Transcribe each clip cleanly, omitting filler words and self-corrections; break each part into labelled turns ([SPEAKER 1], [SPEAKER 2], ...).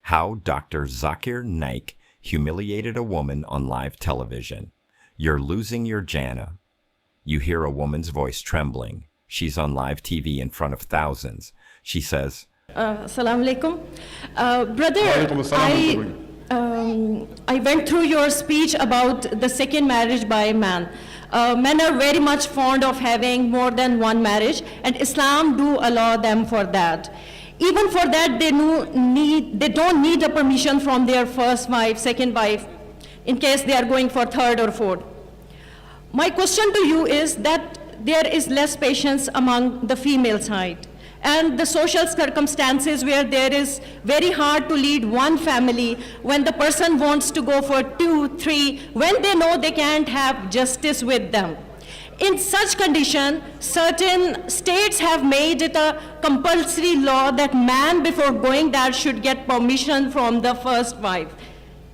[SPEAKER 1] How Dr. Zakir Naik humiliated a woman on live television. You're losing your Jana. You hear a woman's voice trembling. She's on live TV in front of thousands. She says,
[SPEAKER 2] Assalamu alaikum. Brother, I went through your speech about the second marriage by a man. Men are very much fond of having more than one marriage, and Islam do allow them for that. Even for that, they don't need a permission from their first wife, second wife, in case they are going for third or fourth. My question to you is that there is less patience among the female side, and the social circumstances where there is very hard to lead one family when the person wants to go for 2, 3, when they know they can't have justice with them. In such condition, certain states have made it a compulsory law that man before going there should get permission from the first wife.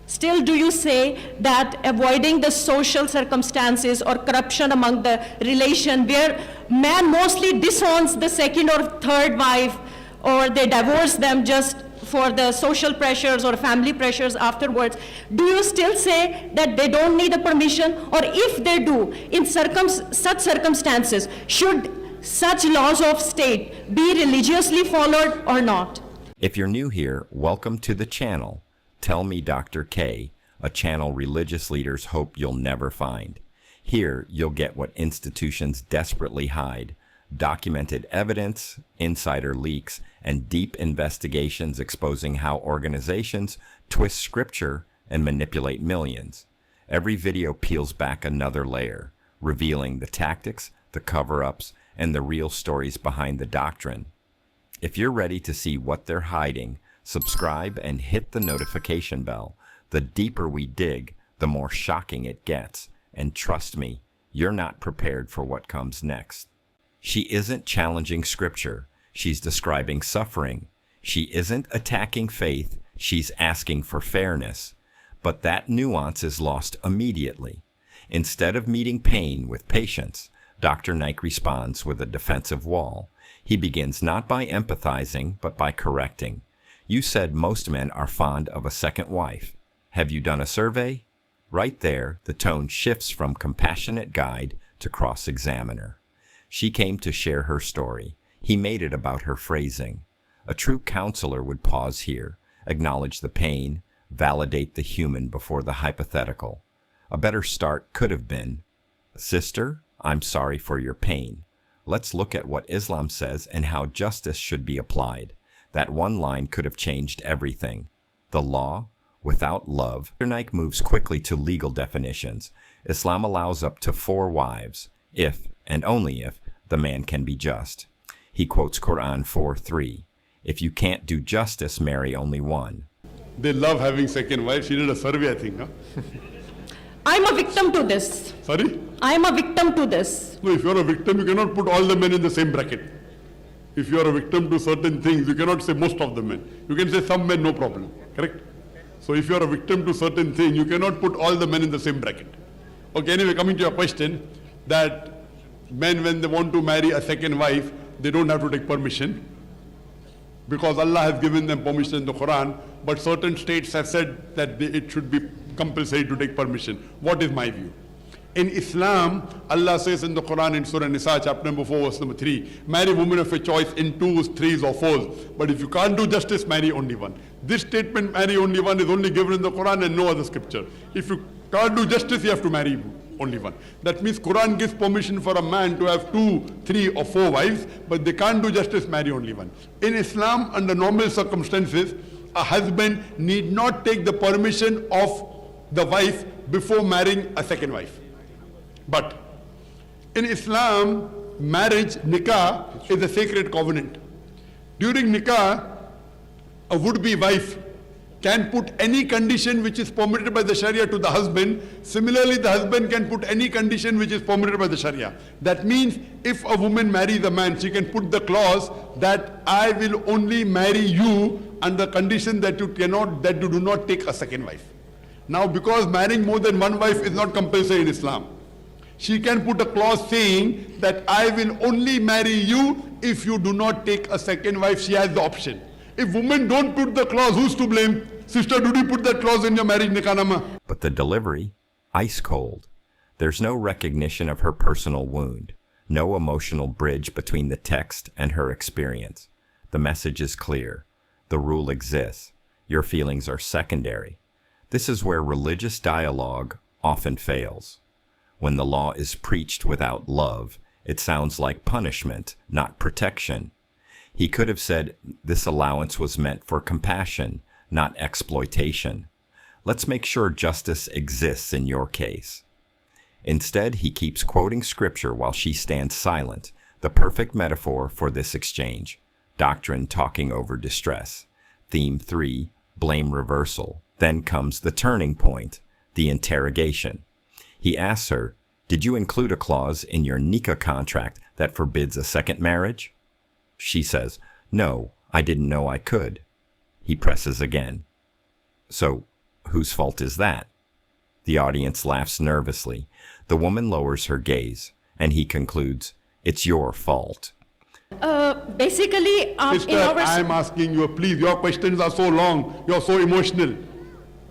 [SPEAKER 2] Still, do you say that avoiding the social circumstances or corruption among the relation where man mostly disowns the second or third wife, or they divorce them just for the social pressures or family pressures afterwards, do you still say that they don't need a permission? Or if they do, in such circumstances, should such laws of state be religiously followed or not?
[SPEAKER 1] if you're new here, welcome to the channel. Tell Me Dr. K, a channel religious leaders hope you'll never find. Here, you'll get what institutions desperately hide: documented evidence, insider leaks, and deep investigations exposing how organizations twist scripture and manipulate millions. Every video peels back another layer, revealing the tactics, the cover-ups, and the real stories behind the doctrine. If you're ready to see what they're hiding, subscribe and hit the notification bell. The deeper we dig, the more shocking it gets. And trust me, you're not prepared for what comes next. She isn't challenging scripture. She's describing suffering. She isn't attacking faith. She's asking for fairness. But that nuance is lost immediately. Instead of meeting pain with patience, Dr. Naik responds with a defensive wall. He begins not by empathizing, but by correcting. You said most men are fond of a second wife. Have you done a survey? Right there, the tone shifts from compassionate guide to cross-examiner. She came to share her story. He made it about her phrasing. A true counselor would pause here, acknowledge the pain, validate the human before the hypothetical. A better start could have been, "Sister, I'm sorry for your pain. Let's look at what Islam says and how justice should be applied." That one line could have changed everything. The law, without love. Dr. Naik moves quickly to legal definitions. Islam allows up to 4 wives, if, and only if, the man can be just. He quotes Quran 4:3. If you can't do justice, marry only one.
[SPEAKER 3] They love having second wife. She did a survey, I think. Huh?
[SPEAKER 2] I'm a victim to this.
[SPEAKER 3] Sorry?
[SPEAKER 2] I'm a victim to this.
[SPEAKER 3] No, if you're a victim, you cannot put all the men in the same bracket. If you are a victim to certain things, you cannot say most of the men. You can say some men, no problem. Correct? So if you are a victim to certain things, you cannot put all the men in the same bracket. Okay, anyway, coming to your question, that men, when they want to marry a second wife, they don't have to take permission, because Allah has given them permission in the Quran, but certain states have said that it should be compulsory to take permission. What is my view? In Islam, Allah says in the Quran in Surah Nisa, chapter number 4, verse number 3, marry women of your choice in 2s, 3s or 4s. But if you can't do justice, marry only one. This statement, marry only one, is only given in the Quran and no other scripture. If you can't do justice, you have to marry only one. That means Quran gives permission for a man to have 2, 3 or 4 wives, but they can't do justice, marry only one. In Islam, under normal circumstances, a husband need not take the permission of the wife before marrying a second wife. But in Islam, marriage, nikah, is a sacred covenant. During nikah, a would-be wife can put any condition which is permitted by the Sharia to the husband. Similarly, the husband can put any condition which is permitted by the Sharia. That means if a woman marries a man, she can put the clause that I will only marry you under condition that you do not take a second wife. Now, because marrying more than one wife is not compulsory in Islam, she can put a clause saying that I will only marry you if you do not take a second wife. She has the option. If women don't put the clause, who's to blame? Sister, did you put that clause in your marriage nikah?
[SPEAKER 1] But the delivery, ice cold. There's no recognition of her personal wound, no emotional bridge between the text and her experience. The message is clear. The rule exists. Your feelings are secondary. This is where religious dialogue often fails. When the law is preached without love, it sounds like punishment, not protection. He could have said this allowance was meant for compassion, not exploitation. Let's make sure justice exists in your case. Instead, he keeps quoting scripture while she stands silent, the perfect metaphor for this exchange. Doctrine talking over distress. Theme 3, blame reversal. Then comes the turning point, the interrogation. He asks her, did you include a clause in your nikah contract that forbids a second marriage? She says, no, I didn't know I could. He presses again. So, whose fault is that? The audience laughs nervously. The woman lowers her gaze, and he concludes, it's your fault.
[SPEAKER 2] Basically,
[SPEAKER 3] Sister, I'm asking you, please, your questions are so long, you're so emotional.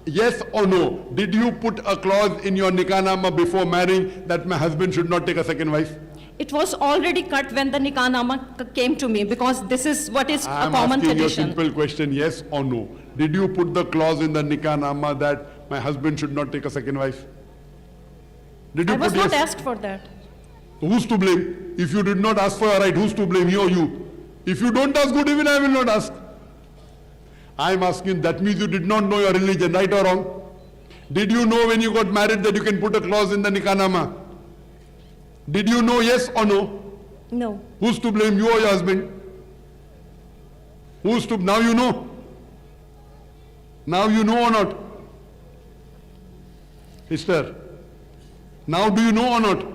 [SPEAKER 3] Yes or no, did you put a clause in your nikah before marrying that my husband should not take a second wife?
[SPEAKER 2] it was already cut when the nikah nama came to me, because this is what is a common
[SPEAKER 3] tradition. I'm asking you a
[SPEAKER 2] tradition.
[SPEAKER 3] simple question, yes or no. Did you put the clause in the nikah nama that my husband should not take a second wife? Did you
[SPEAKER 2] I was
[SPEAKER 3] put
[SPEAKER 2] not
[SPEAKER 3] yes?
[SPEAKER 2] asked for that.
[SPEAKER 3] So who's to blame? If you did not ask for a right, who's to blame, he or you? If you don't ask, good, even I will not ask. I'm asking, that means you did not know your religion, right or wrong? Did you know when you got married that you can put a clause in the nikah nama? Did you know, yes or no?
[SPEAKER 2] No.
[SPEAKER 3] Who's to blame, you or your husband? Who's to, now you know? Now you know or not? Sister, now do you know or not?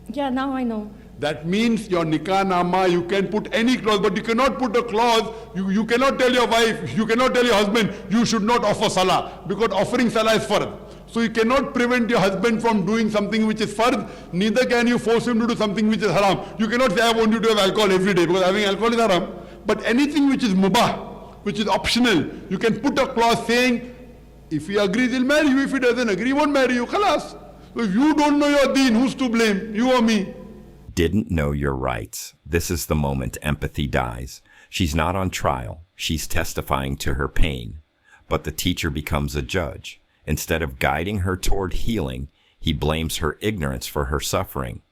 [SPEAKER 2] Yeah, now I know.
[SPEAKER 3] That means your nikah nama, you can put any clause, but you cannot put a clause, you cannot tell your wife, you cannot tell your husband, you should not offer salah, because offering salah is fard. So you cannot prevent your husband from doing something which is fard, neither can you force him to do something which is haram. You cannot say, I want you to have alcohol every day, because having alcohol is haram. But anything which is mubah, which is optional, you can put a clause saying, if he agrees, he'll marry you, if he doesn't agree, he won't marry you, khalas. So if you don't know your deen, who's to blame, you or me?
[SPEAKER 1] Didn't know your rights. This is the moment empathy dies. She's not on trial. She's testifying to her pain. But the teacher becomes a judge. Instead of guiding her toward healing, he blames her ignorance for her suffering.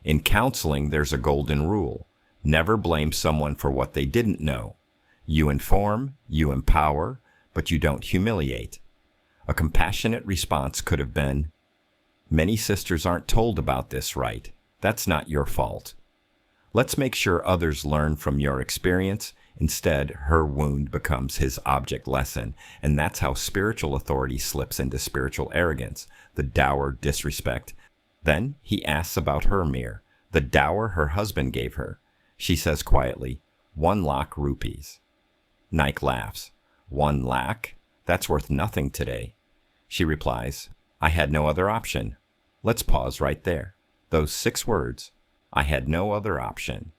[SPEAKER 1] In counseling, there's a golden rule. Never blame someone for what they didn't know. You inform, you empower, but you don't humiliate. A compassionate response could have been, many sisters aren't told about this right. That's not your fault. Let's make sure others learn from your experience. Instead, her wound becomes his object lesson, and that's how spiritual authority slips into spiritual arrogance, the dower disrespect. Then he asks about her mir, the dower her husband gave her. She says quietly, 1 lakh rupees. Naik laughs. 1 lakh? That's worth nothing today. She replies, I had no other option. Let's pause right there. Those 6 words, I had no other option,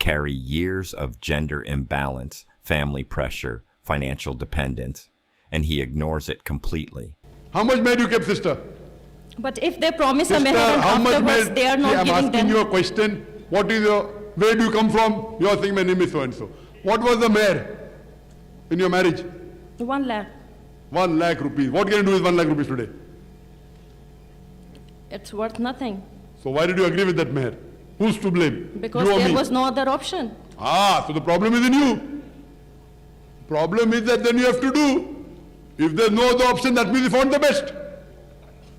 [SPEAKER 1] carry years of gender imbalance, family pressure, financial dependence, and he ignores it completely.
[SPEAKER 3] How much meher you kept, sister?
[SPEAKER 2] But if they promise
[SPEAKER 3] Sister,
[SPEAKER 2] a meher and
[SPEAKER 3] how much
[SPEAKER 2] afterwards
[SPEAKER 3] meher?
[SPEAKER 2] they are not
[SPEAKER 3] I'm
[SPEAKER 2] giving
[SPEAKER 3] asking
[SPEAKER 2] them.
[SPEAKER 3] you a question. What is your, where do you come from? You are saying my name is so-and-so. What was the meher in your marriage?
[SPEAKER 2] 1 lakh.
[SPEAKER 3] 1 lakh rupees. What can you do with 1 lakh rupees today?
[SPEAKER 2] It's worth nothing.
[SPEAKER 3] So why did you agree with that meher? Who's to blame?
[SPEAKER 2] Because
[SPEAKER 3] you or
[SPEAKER 2] there
[SPEAKER 3] me?
[SPEAKER 2] was no other option.
[SPEAKER 3] So the problem is in you. Problem is that then you have to do. If there's no other option, that means you found the best.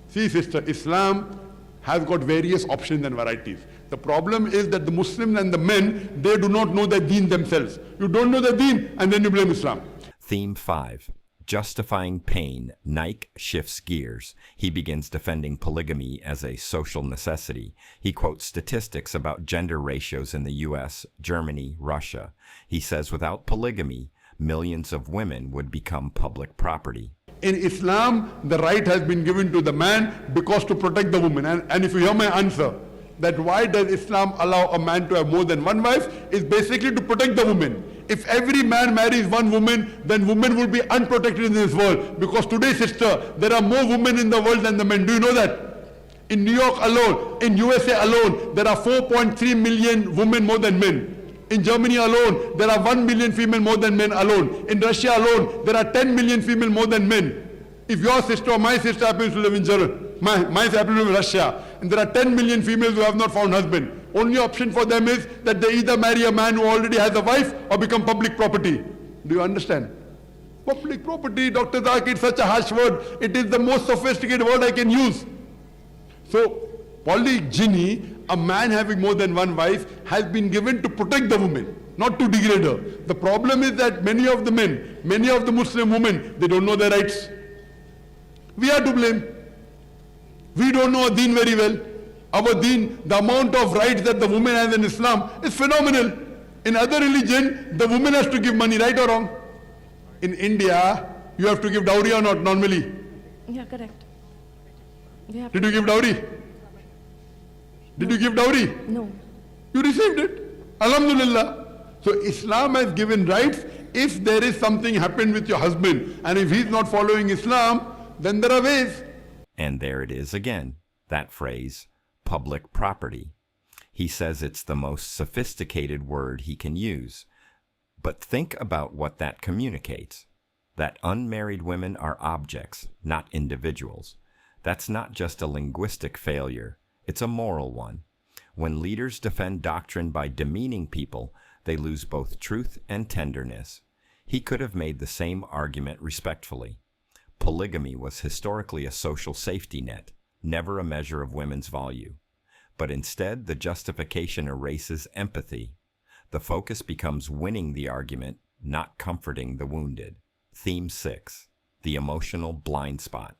[SPEAKER 3] See, sister, Islam has got various options and varieties. The problem is that the Muslims and the men, they do not know their deen themselves. You don't know the deen, and then you blame Islam.
[SPEAKER 1] Theme 5. Justifying pain, Naik shifts gears. He begins defending polygamy as a social necessity. He quotes statistics about gender ratios in the US, Germany, Russia. He says without polygamy, millions of women would become public property.
[SPEAKER 3] In Islam, the right has been given to the man because to protect the woman. And if you hear my answer, that why does Islam allow a man to have more than one wife, is basically to protect the woman. If every man marries one woman, then women will be unprotected in this world. Because today, sister, there are more women in the world than the men. Do you know that? In New York alone, in USA alone, there are 4.3 million women more than men. In Germany alone, there are 1 million female more than men alone. In Russia alone, there are 10 million female more than men. If your sister or my sister happens to live in Germany, my happens to live in Russia, and there are 10 million females who have not found husband, only option for them is that they either marry a man who already has a wife or become public property. Do you understand? Public property, Dr. Zakir, such a harsh word. It is the most sophisticated word I can use. So, polygyny, a man having more than one wife, has been given to protect the woman, not to degrade her. The problem is that many of the men, many of the Muslim women, they don't know their rights. We are to blame. We don't know our deen very well. Our deen, the amount of rights that the woman has in Islam is phenomenal. In other religion, the woman has to give money, right or wrong? In India, you have to give dowry or not normally?
[SPEAKER 2] Yeah, correct.
[SPEAKER 3] Did you give dowry? Did you give dowry?
[SPEAKER 2] No.
[SPEAKER 3] You received it. Alhamdulillah. So Islam has given rights. If there is something happened with your husband and if he's not following Islam, then there are ways.
[SPEAKER 1] And there it is again, that phrase, public property. He says it's the most sophisticated word he can use. But think about what that communicates. That unmarried women are objects, not individuals. That's not just a linguistic failure, it's a moral one. When leaders defend doctrine by demeaning people, they lose both truth and tenderness. He could have made the same argument respectfully. Polygamy was historically a social safety net, never a measure of women's value. But instead, the justification erases empathy. The focus becomes winning the argument, not comforting the wounded. Theme 6, the emotional blind spot.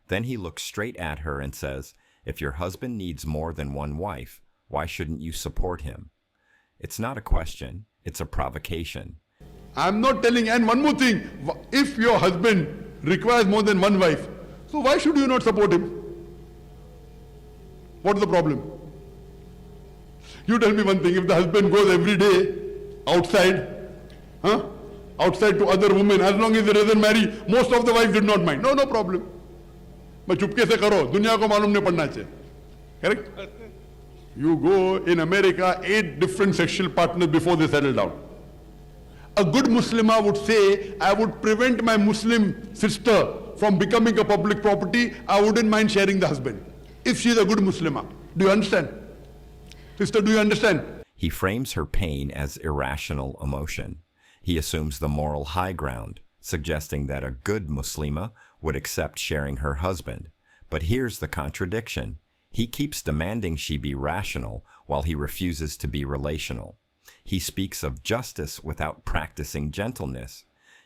[SPEAKER 1] Then he looks straight at her and says, if your husband needs more than one wife, why shouldn't you support him? It's not a question, it's a provocation.
[SPEAKER 3] I'm not telling, and one more thing, if your husband requires more than one wife, so why should you not support him? What's the problem? You tell me one thing, if the husband goes every day outside, outside to other women, as long as he doesn't marry, most of the wives did not mind. No problem. But चुपके से करो, दुनिया को मालूम नहीं पड़ना चाहिए. Correct? You go in America, 8 different sexual partners before they settle down. A good Muslimah would say, I would prevent my Muslim sister from becoming a public property. I wouldn't mind sharing the husband. If she is a good Muslimah. Do you understand? Sister, do you understand?
[SPEAKER 1] He frames her pain as irrational emotion. He assumes the moral high ground, suggesting that a good Muslimah would accept sharing her husband. But here's the contradiction. He keeps demanding she be rational while he refuses to be relational. He speaks of justice without practicing gentleness.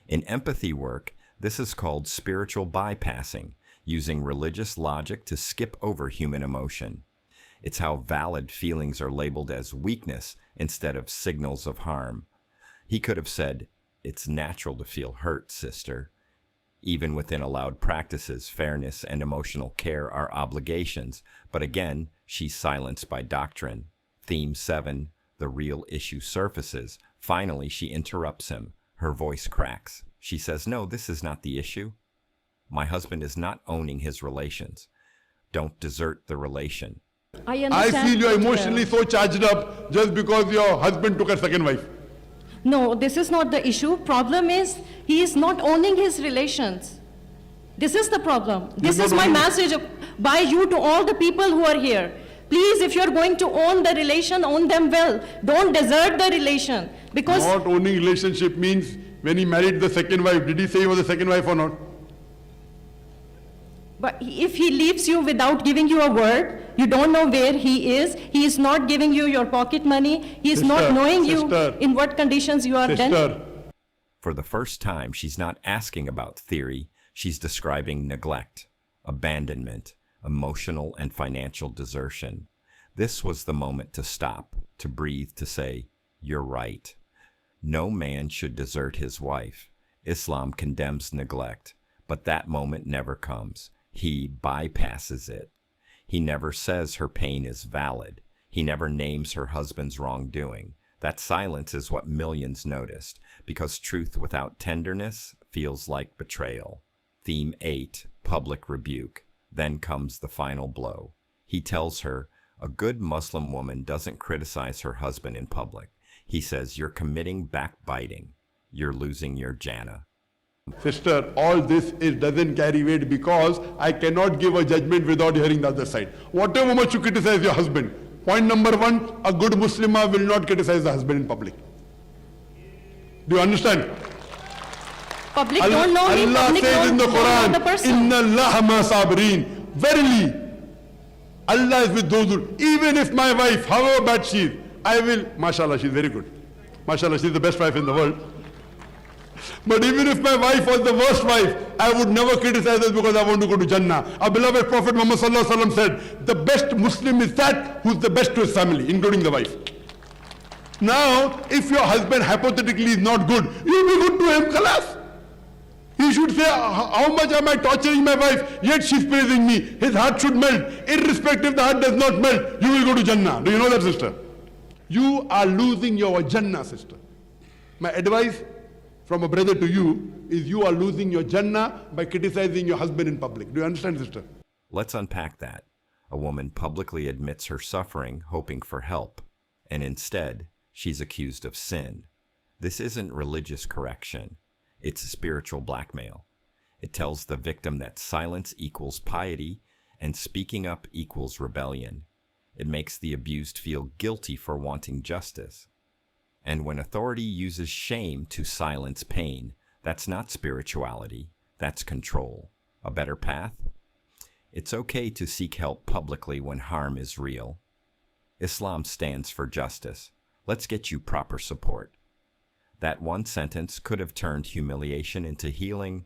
[SPEAKER 1] In empathy work, this is called spiritual bypassing, using religious logic to skip over human emotion. It's how valid feelings are labeled as weakness instead of signals of harm. He could have said, it's natural to feel hurt, sister. Even within allowed practices, fairness and emotional care are obligations, but again, she's silenced by doctrine. Theme 7, the real issue surfaces. Finally, she interrupts him. Her voice cracks. She says, no, this is not the issue. My husband is not owning his relations. Don't desert the relation.
[SPEAKER 2] I
[SPEAKER 3] feel you're emotionally so charged up just because your husband took a second wife.
[SPEAKER 2] No, this is not the issue. Problem is, he is not owning his relations. This is the problem. This is my message by you to all the people who are here. Please, if you're going to own the relation, own them well. Don't desert the relation. Because
[SPEAKER 3] not owning relationship means when he married the second wife, did he say he was the second wife or not?
[SPEAKER 2] But if he leaves you without giving you a word, you don't know where he is not giving you your pocket money, he is not knowing you in what conditions you are then.
[SPEAKER 1] For the first time, she's not asking about theory, she's describing neglect, abandonment, emotional and financial desertion. This was the moment to stop, to breathe, to say, you're right. No man should desert his wife. Islam condemns neglect, but that moment never comes. He bypasses it. He never says her pain is valid. He never names her husband's wrongdoing. That silence is what millions noticed, because truth without tenderness feels like betrayal. Theme 8, Public Rebuke. Then comes the final blow. He tells her, a good Muslim woman doesn't criticize her husband in public. He says, you're committing backbiting. You're losing your Jannah.
[SPEAKER 3] Sister, all this doesn't carry weight because I cannot give a judgment without hearing the other side. Whatever much you criticize your husband, point number one, a good Muslimah will not criticize the husband in public. Do you understand?
[SPEAKER 2] Public don't know me,
[SPEAKER 3] Allah
[SPEAKER 2] public
[SPEAKER 3] says in the
[SPEAKER 2] don't know the
[SPEAKER 3] Quran,
[SPEAKER 2] person.
[SPEAKER 3] Inna Allah ma sabirin. Verily, Allah is with those who, even if my wife, however bad she is, I will, mashallah, she's very good. Mashallah, she's the best wife in the world. But even if my wife was the worst wife, I would never criticize her because I want to go to Jannah. Our beloved Prophet Muhammad sallallahu alaihi wasallam said, the best Muslim is that who's the best to his family, including the wife. Now, if your husband hypothetically is not good, you be good to him, khalas. He should say, how much am I torturing my wife, yet she's praising me. His heart should melt. Irrespective if the heart does not melt, you will go to Jannah. Do you know that, sister? You are losing your Jannah, sister. My advice from a brother to you is you are losing your Jannah by criticizing your husband in public. Do you understand, sister?
[SPEAKER 1] Let's unpack that. A woman publicly admits her suffering, hoping for help, and instead, she's accused of sin. This isn't religious correction. It's spiritual blackmail. It tells the victim that silence equals piety and speaking up equals rebellion. It makes the abused feel guilty for wanting justice. And when authority uses shame to silence pain, that's not spirituality, that's control. A better path? It's okay to seek help publicly when harm is real. Islam stands for justice. Let's get you proper support. That one sentence could have turned humiliation into healing.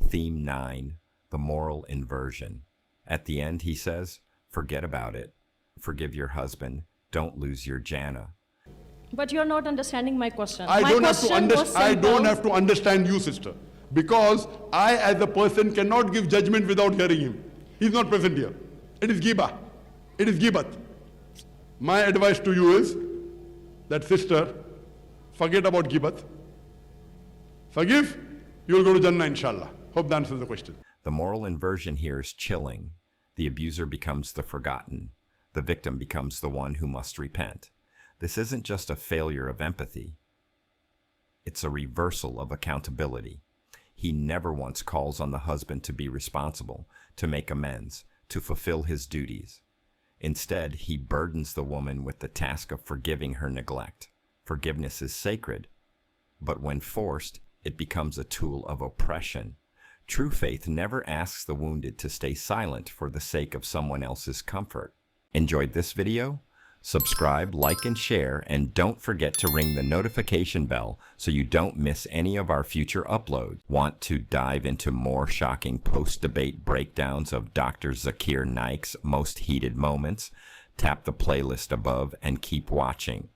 [SPEAKER 1] Theme 9, the moral inversion. At the end, he says, forget about it. Forgive your husband. Don't lose your Jannah.
[SPEAKER 2] But you're not understanding my question.
[SPEAKER 3] I
[SPEAKER 2] My
[SPEAKER 3] don't
[SPEAKER 2] question
[SPEAKER 3] have to understand you, sister. Because I, as a person, cannot give judgment without hearing him. He's not present here. It is ghibah. It is ghibat. My advice to you is that, sister, forget about ghibat. Forgive, you will go to Jannah, inshallah. Hope that answers the question.
[SPEAKER 1] The moral inversion here is chilling. The abuser becomes the forgotten. The victim becomes the one who must repent. This isn't just a failure of empathy. It's a reversal of accountability. He never once calls on the husband to be responsible, to make amends, to fulfill his duties. Instead, he burdens the woman with the task of forgiving her neglect. Forgiveness is sacred, but when forced, it becomes a tool of oppression. True faith never asks the wounded to stay silent for the sake of someone else's comfort. Enjoyed this video? Subscribe, like, and share, and don't forget to ring the notification bell so you don't miss any of our future uploads. Want to dive into more shocking post-debate breakdowns of Dr. Zakir Naik's most heated moments? Tap the playlist above and keep watching.